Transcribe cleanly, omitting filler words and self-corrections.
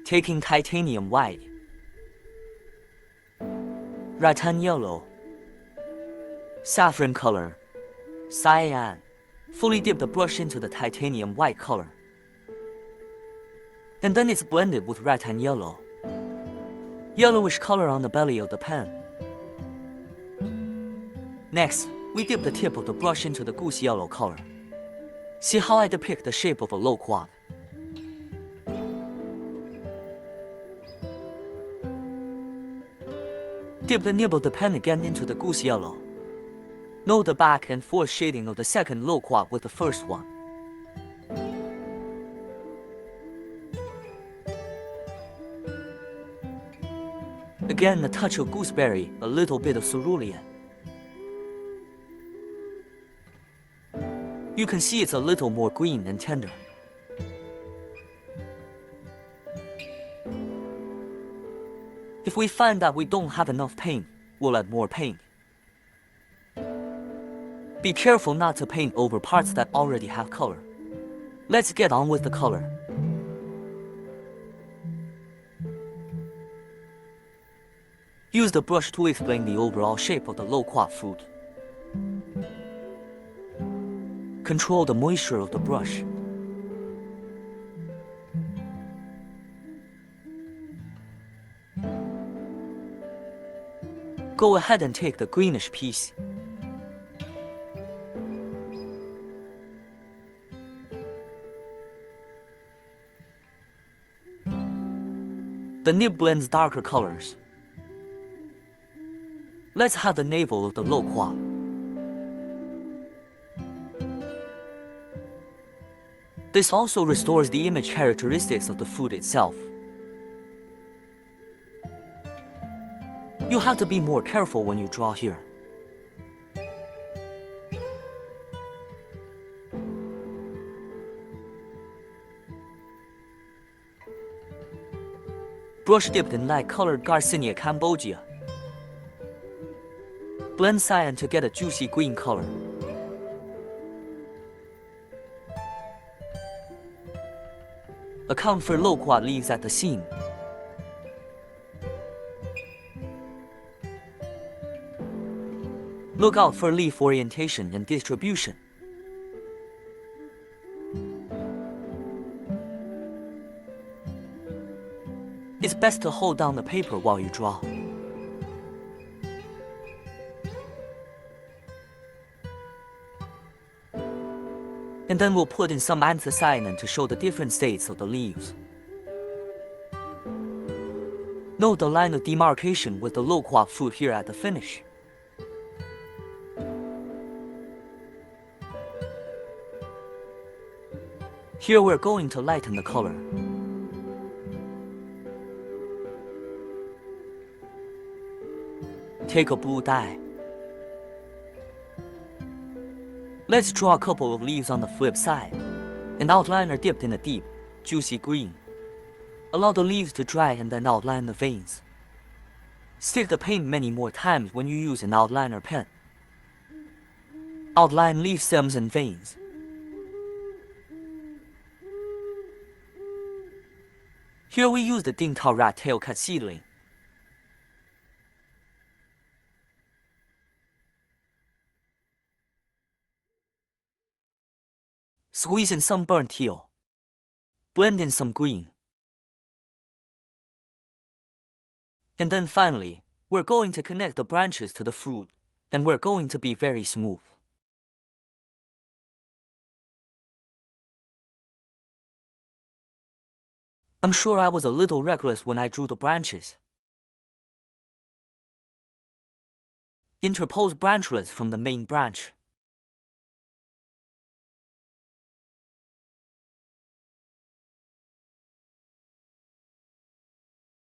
taking titanium white, rattan yellow, saffron color, cyan. Fully dip the brush into the titanium white color. And then it's blended with rattan yellow, yellowish color on the belly of the pen. Next, we dip the tip of the brush into the goose yellow color. See how I depict the shape of a loquat. Dip the nib of the pen again into the goose yellow. Note the back and forth shading of the second loquat with the first one. Again, a touch of gooseberry, a little bit of cerulean. You can see it's a little more green and tender. If we find that we don't have enough paint, we'll add more paint. Be careful not to paint over parts that already have color. Let's get on with the color. Use the brush to explain the overall shape of the loquat fruit. Control the moisture of the brush. Go ahead and take the greenish piece. The nib blends darker colors. Let's have the navel of the loquat. This also restores the image characteristics of the fruit itself. You have to be more careful when you draw here. Brush dipped in light-colored Garcinia Cambogia. Blend cyan to get a juicy green color. Account for loquat leaves at the seam. Look out for leaf orientation and distribution. It's best to hold down the paper while you draw. And then we'll put in some anthocyanin to show the different states of the leaves. Note the line of demarcation with the loquat fruit here at the finish. Here we're going to lighten the color. Take a blue dye. Let's draw a couple of leaves on the flip side. An outliner dipped in a deep, juicy green. Allow the leaves to dry and then outline the veins. Stick the paint many more times when you use an outliner pen. Outline leaf stems and veins. Here we use the Dingtao rat tail cut seedling. Squeeze in some burnt teal. Blend in some green. And then finally, we're going to connect the branches to the fruit, and we're going to be very smooth. I'm sure I was a little reckless when I drew the branches. Interpose branchlets from the main branch.